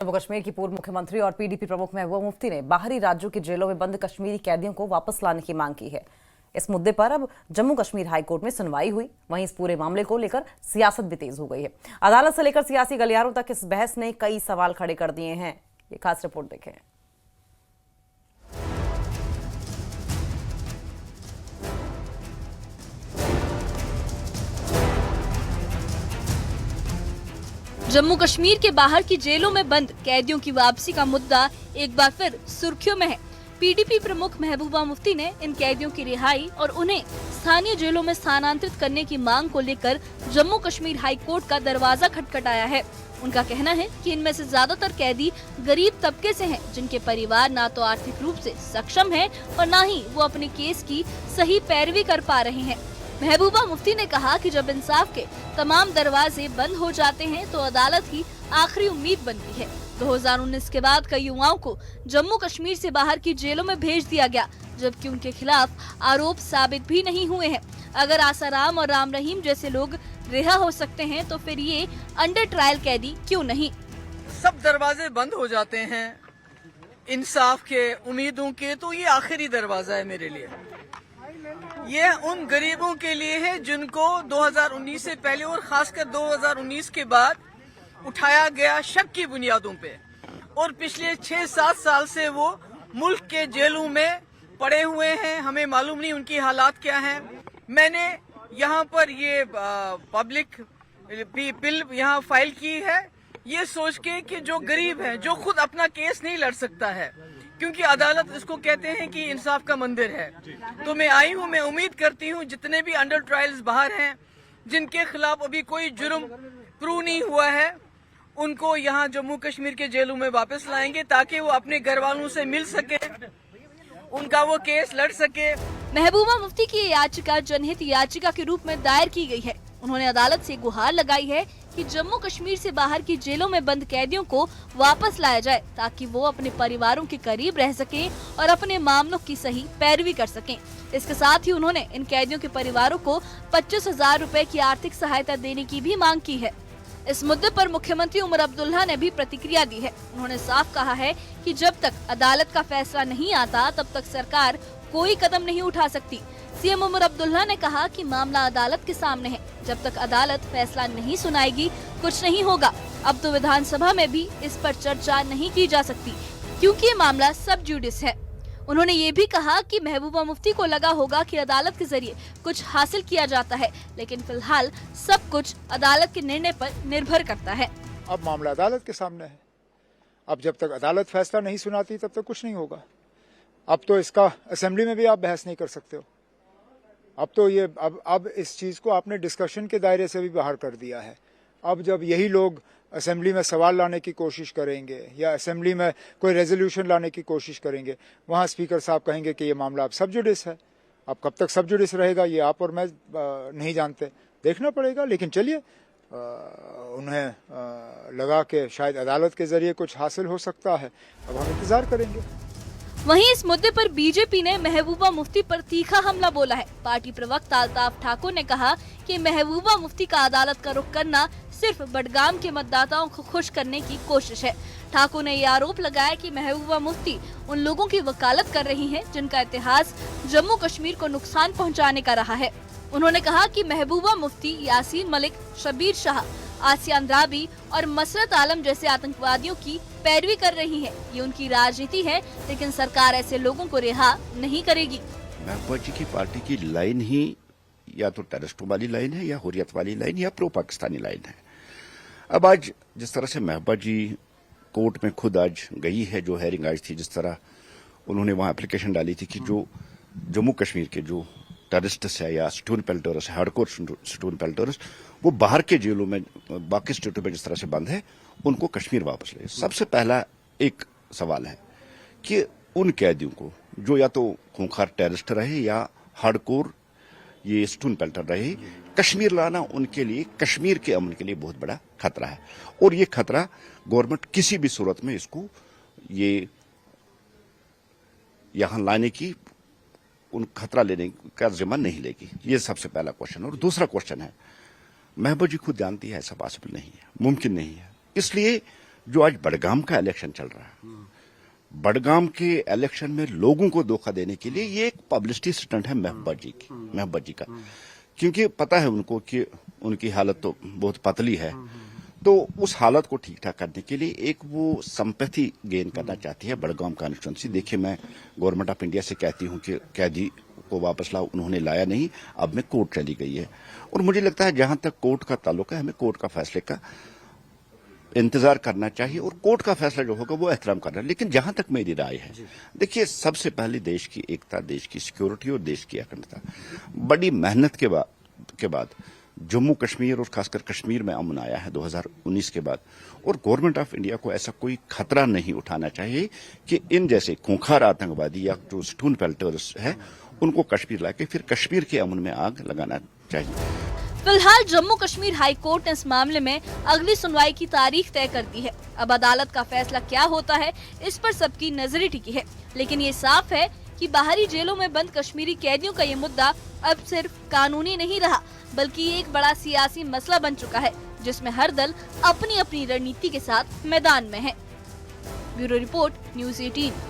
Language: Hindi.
जम्मू कश्मीर की पूर्व मुख्यमंत्री और पीडीपी प्रमुख महबूबा मुफ्ती ने बाहरी राज्यों के जेलों में बंद कश्मीरी कैदियों को वापस लाने की मांग की है। इस मुद्दे पर अब जम्मू कश्मीर हाईकोर्ट में सुनवाई हुई। वहीं इस पूरे मामले को लेकर सियासत भी तेज हो गई है। अदालत से लेकर सियासी गलियारों तक इस बहस ने कई सवाल खड़े कर दिए हैं। ये खास रिपोर्ट देखें। जम्मू कश्मीर के बाहर की जेलों में बंद कैदियों की वापसी का मुद्दा एक बार फिर सुर्खियों में है। पीडीपी प्रमुख महबूबा मुफ्ती ने इन कैदियों की रिहाई और उन्हें स्थानीय जेलों में स्थानांतरित करने की मांग को लेकर जम्मू कश्मीर हाई कोर्ट का दरवाजा खटखटाया है। उनका कहना है कि इनमें से ज्यादातर कैदी गरीब तबके से हैं, जिनके परिवार ना तो आर्थिक रूप से सक्षम हैं और न ही वो अपने केस की सही पैरवी कर पा रहे हैं। महबूबा मुफ्ती ने कहा कि जब इंसाफ के तमाम दरवाजे बंद हो जाते हैं तो अदालत ही आखिरी उम्मीद बनती है। 2019 के बाद कई युवाओं को जम्मू कश्मीर से बाहर की जेलों में भेज दिया गया, जबकि उनके खिलाफ आरोप साबित भी नहीं हुए हैं। अगर आसाराम और राम रहीम जैसे लोग रिहा हो सकते हैं तो फिर ये अंडर ट्रायल कैदी क्यों नहीं? सब दरवाजे बंद हो जाते हैं इंसाफ के, उम्मीदों के, तो ये आखिरी दरवाजा है मेरे लिए। ये उन गरीबों के लिए है जिनको 2019 से पहले और खासकर 2019 के बाद उठाया गया शक की बुनियादों पे, और पिछले 6-7 साल से वो मुल्क के जेलों में पड़े हुए हैं। हमें मालूम नहीं उनकी हालात क्या हैं। मैंने यहाँ पर ये पब्लिक बिल यहाँ फाइल की है, ये सोच के कि जो गरीब है, जो खुद अपना केस नहीं लड़ सकता है, क्योंकि अदालत इसको कहते हैं कि इंसाफ का मंदिर है, तो मैं आई हूँ। मैं उम्मीद करती हूँ जितने भी अंडर ट्रायल्स बाहर हैं, जिनके खिलाफ अभी कोई जुर्म प्रूव नहीं हुआ है, उनको यहाँ जम्मू कश्मीर के जेलों में वापस लाएंगे ताकि वो अपने घर वालों से मिल सके, उनका वो केस लड़ सके। महबूबा मुफ्ती की ये याचिका जनहित याचिका के रूप में दायर की गई है। उन्होंने अदालत से गुहार लगाई है कि जम्मू कश्मीर से बाहर की जेलों में बंद कैदियों को वापस लाया जाए ताकि वो अपने परिवारों के करीब रह सकें और अपने मामलों की सही पैरवी कर सकें। इसके साथ ही उन्होंने इन कैदियों के परिवारों को 25,000 रुपए की आर्थिक सहायता देने की भी मांग की है। इस मुद्दे पर मुख्यमंत्री उमर अब्दुल्ला ने भी प्रतिक्रिया दी है। उन्होंने साफ कहा है कि जब तक अदालत का फैसला नहीं आता तब तक सरकार कोई कदम नहीं उठा सकती। सीएम उमर अब्दुल्ला ने कहा कि मामला अदालत के सामने है, जब तक अदालत फैसला नहीं सुनाएगी कुछ नहीं होगा। अब तो विधानसभा में भी इस पर चर्चा नहीं की जा सकती, क्योंकि ये मामला सब जुडिस है। उन्होंने ये भी कहा कि महबूबा मुफ्ती को लगा होगा कि अदालत के जरिए कुछ हासिल किया जाता है, लेकिन फिलहाल सब कुछ अदालत के निर्णय पर निर्भर करता है। अब मामला अदालत के सामने है। अब जब तक अदालत फैसला नहीं सुनाती तब तक कुछ नहीं होगा। अब तो इसका असेंबली में भी आप बहस नहीं कर सकते हो। अब तो ये अब इस चीज को आपने डिस्कशन के दायरे से भी बाहर कर दिया है। अब जब यही लोग असेंबली में सवाल लाने की कोशिश करेंगे या असेंबली में कोई रेजोल्यूशन लाने की कोशिश करेंगे, वहाँ स्पीकर साहब कहेंगे कि ये मामला अब सब जुडिस है। अब कब तक सब जुडिस रहेगा ये आप और मैं नहीं जानते, देखना पड़ेगा। लेकिन चलिए, उन्हें लगा कि शायद अदालत के जरिए कुछ हासिल हो सकता है, अब हम इंतजार करेंगे। वहीं इस मुद्दे पर बीजेपी ने महबूबा मुफ्ती पर तीखा हमला बोला है। पार्टी प्रवक्ता अल्ताफ ठाकुर ने कहा कि महबूबा मुफ्ती का अदालत का रुख करना सिर्फ बडगाम के मतदाताओं को खुश करने की कोशिश है। ठाकुर ने ये आरोप लगाया कि महबूबा मुफ्ती उन लोगों की वकालत कर रही हैं जिनका इतिहास जम्मू कश्मीर को नुकसान पहुँचाने का रहा है। उन्होंने कहा कि महबूबा मुफ्ती यासीन मलिक, शबीर शाह, आसिया अंद्राबी और मसरत आलम जैसे आतंकवादियों की पैरवी कर रही है। ये उनकी राजनीति है, लेकिन सरकार ऐसे लोगों को रिहा नहीं करेगी। महबूबा जी की पार्टी की लाइन ही या तो टेररिस्टों वाली लाइन है या हुर्रियत वाली लाइन या प्रो पाकिस्तानी लाइन है। अब आज जिस तरह से महबूबा जी कोर्ट में खुद आज गई है, जो हेयरिंग आज थी, जिस तरह उन्होंने वहां एप्लीकेशन डाली थी कि जो जम्मू कश्मीर के जो टेररिस्ट है या स्टोन पेल्टर्स है, हार्डकोर स्टोन पेल्टर्स, वो बाहर के जेलों में बाकी स्टेटों में जिस तरह से बंद है, उनको कश्मीर वापस ले। सबसे पहला एक सवाल है कि उन कैदियों को जो या तो खूंखार टेररिस्ट रहे या हार्डकोर ये स्टोन पेल्टर रहे, कश्मीर लाना उनके लिए, कश्मीर के अमन के लिए बहुत बड़ा खतरा है। और ये खतरा गवर्नमेंट किसी भी सूरत में इसको ये यहां लाने की, उन खतरा लेने का जिम्मा नहीं लेगी। ये सबसे पहला क्वेश्चन। और दूसरा क्वेश्चन है, महबूबा जी खुद जानती है ऐसा पॉसिबल नहीं है, मुमकिन नहीं है। इसलिए जो आज बडगाम का इलेक्शन चल रहा है, बडगाम के इलेक्शन में लोगों को धोखा देने के लिए ये एक पब्लिसिटी स्टंट है महबूबा जी का, क्योंकि पता है उनको कि उनकी हालत तो बहुत पतली है, तो उस हालत को ठीक ठाक करने के लिए एक वो संपैथी गेन करना चाहती है बडगाम कॉन्स्टिट्यूंसी। देखिए, मैं गवर्नमेंट ऑफ इंडिया से कहती हूं कि कैदी को वापस लाओ, उन्होंने लाया नहीं, अब में कोर्ट चली गई है। और मुझे लगता है जहां तक कोर्ट का ताल्लुक है, हमें कोर्ट का फैसले का इंतजार करना चाहिए और कोर्ट का फैसला जो होगा वो एहतराम करना। लेकिन जहां तक मेरी राय है, देखिए, सबसे पहले देश की एकता, देश की सिक्योरिटी और देश की अखंडता, बड़ी मेहनत के बाद जम्मू कश्मीर और खासकर कश्मीर में अमन आया है 2019 के बाद, और गवर्नमेंट ऑफ इंडिया को ऐसा कोई खतरा नहीं उठाना चाहिए कि इन जैसे खूंखार आतंकवादी या जो स्टून पेल्टर्स है उनको कश्मीर लाके फिर कश्मीर के अमन में आग लगाना चाहिए। फिलहाल जम्मू कश्मीर हाई कोर्ट ने इस मामले में अगली सुनवाई की तारीख तय कर दी है। अब अदालत का फैसला क्या होता है, इस पर सबकी नजरें टिकी है। लेकिन ये साफ है कि बाहरी जेलों में बंद कश्मीरी कैदियों का ये मुद्दा अब सिर्फ कानूनी नहीं रहा, बल्कि एक बड़ा सियासी मसला बन चुका है, जिसमें हर दल अपनी अपनी रणनीति के साथ मैदान में है। Bureau report, news 18।